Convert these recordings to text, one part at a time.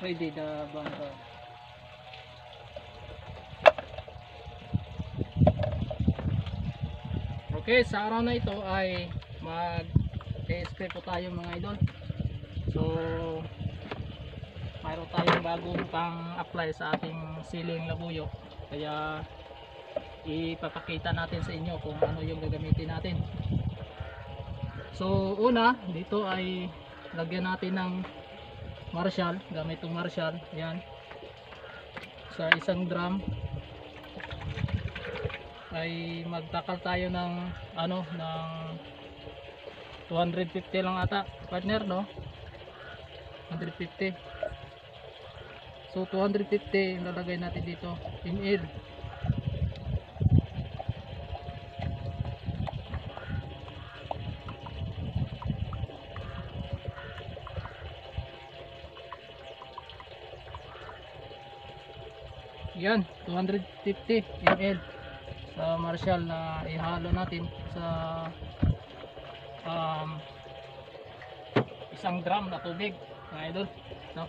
ready the bundle. Okay, sa araw na ito ay mag-spray po tayo mga idol. So mayroon tayong bagong pang-apply sa ating siling labuyo, kaya ipapakita natin sa inyo kung ano yung gagamitin natin. So una, dito ay lagyan natin ng Marshall, gamit itong Marshall, yan, sa isang drum ay magtakal tayo ng ano, ng 250 lang ata partner, no? 150. So 250 lalagay natin dito ml. Yan, 250 ml sa Marshall na ihalo natin sa isang drum na tubig mga idol, no?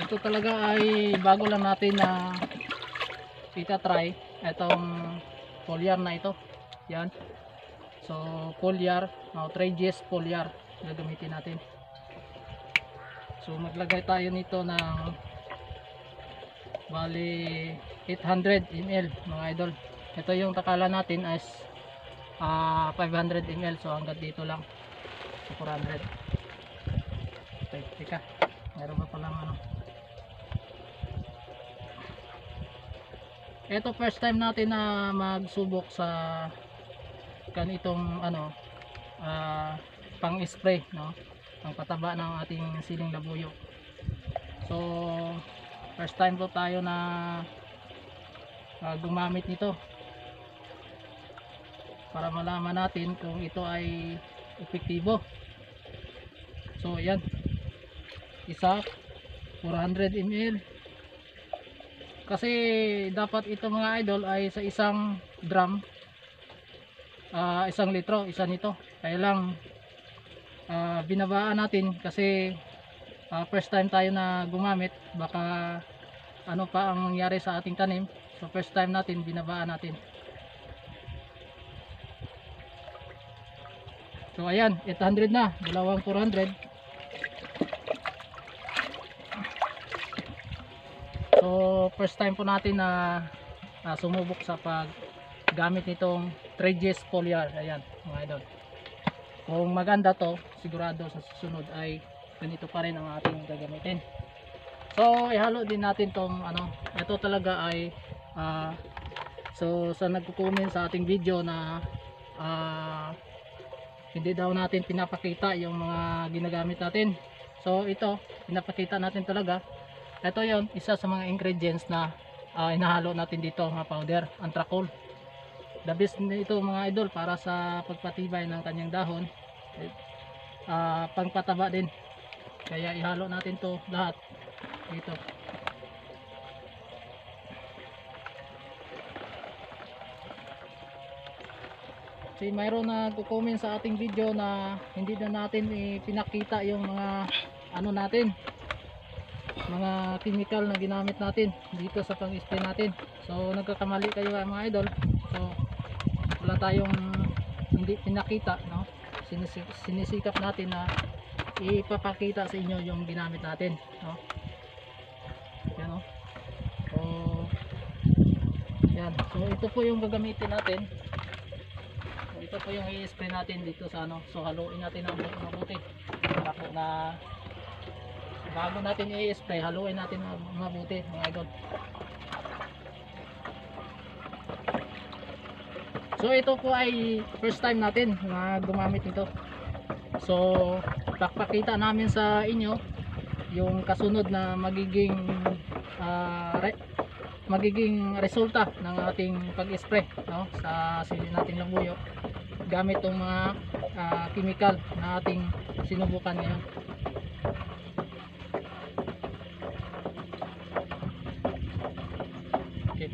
Ito talaga ay bago lang natin na itatry itong foliar na ito. Yan, so foliar, Tragus foliar gagamitin natin. So maglagay tayo nito ng bali 800 ml mga idol. Ito yung takalan natin as 500 ml, so hanggang dito lang sa 400. Teka, meron pa palang ano. Ito first time natin na magsubok sa ganitong ano, pang spray, no, pang pataba ng ating siling labuyo. So first time po tayo na gumamit nito para malaman natin kung ito ay epektibo. So yan, isa 400 ml, kasi dapat ito mga idol ay sa isang drum, isang litro, isa nito. Kaya lang binabaan natin kasi first time tayo na gumamit, baka ano pa ang nangyari sa ating tanim. So first time natin, binabaan natin. So ayan, 800 na, dalawang 400. So first time po natin na sumubok sa paggamit nitong Tragus foliar. Ayan mga idol, kung maganda to, sigurado sa susunod ay ganito pa rin ang ating gagamitin. So ihalo din natin tong ano, ito talaga ay so sa nagko-comment sa ating video na hindi daw natin pinapakita yung mga ginagamit natin, so ito pinapakita natin talaga. Ito yon, isa sa mga ingredients na inahalo natin dito, mga powder, anthracol. The best nito mga idol para sa pagpatibay ng kanyang dahon, pangpataba din, kaya ihalo natin to lahat dito. Kasi mayroon na nagko-comment sa ating video na hindi na natin pinakita yung mga ano natin, mga chemical na ginamit natin dito sa pang-spray natin. So nagkakamali kayo mga idol. So wala tayong hindi pinakita, no? Sinisikap natin na ipapakita sa inyo yung ginamit natin, no? Yan, no? So yan, so ito po yung gagamitin natin. So, ito po yung i-spray natin dito sa ano. So haluin natin ang mabuti para po na bago natin i-spray, haluin natin mabuti mga idol. So ito po ay first time natin na gumamit nito. So pakita namin sa inyo yung kasunod na magiging resulta ng ating pag-spray, no, sa sili nating labuyo gamit tong mga chemical na ating sinubukan ngayon. Okay,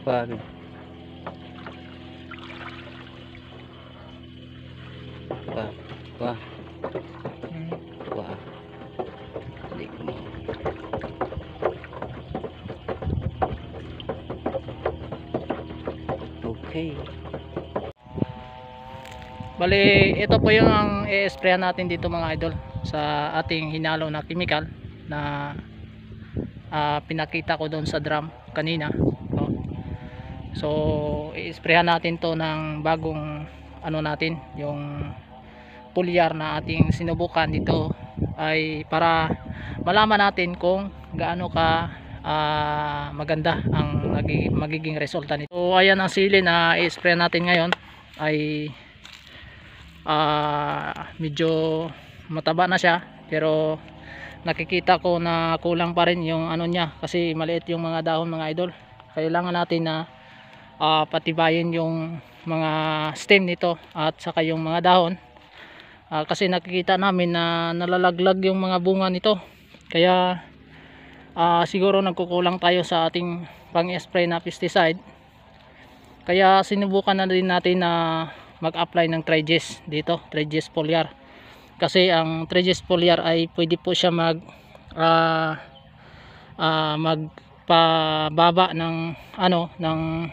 Pare. Okay. Bali, ito po yung ang i-sprayan natin dito mga idol sa ating hinalo na chemical na pinakita ko doon sa drum kanina. So, i-sprayan natin to ng bagong ano natin, yung foliar na ating sinubukan dito ay para malaman natin kung gaano ka maganda ang magiging resulta nito. So, ayan ang sili na i-spray natin ngayon ay medyo mataba na siya, pero nakikita ko na kulang pa rin yung ano niya kasi maliit yung mga dahon mga idol. Kailangan natin na patibayin yung mga stem nito at saka yung mga dahon, kasi nakikita namin na nalalaglag yung mga bunga nito, kaya siguro nagkukulang tayo sa ating pang-spray na pesticide. Kaya sinubukan na din natin na mag-apply ng Triges dito, Triges foliar, kasi ang Triges foliar ay pwede po siya magpababa ng ano, ng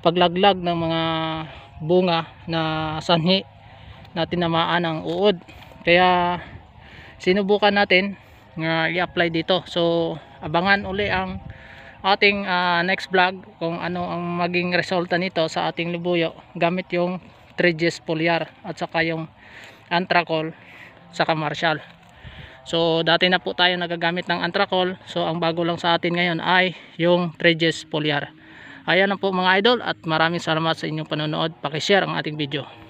paglaglag ng mga bunga na sanhi na tinamaan ng uod. Kaya sinubukan natin nga i-apply dito. So abangan uli ang ating next vlog kung ano ang maging resulta nito sa ating lubuyo gamit yung Triges foliar at saka yung Antracol saka Marshall. So dati na po tayo nagagamit ng Antracol, so ang bago lang sa atin ngayon ay yung Triges foliar. Ayan na po mga idol, at maraming salamat sa inyong panonood. Paki-share ang ating video.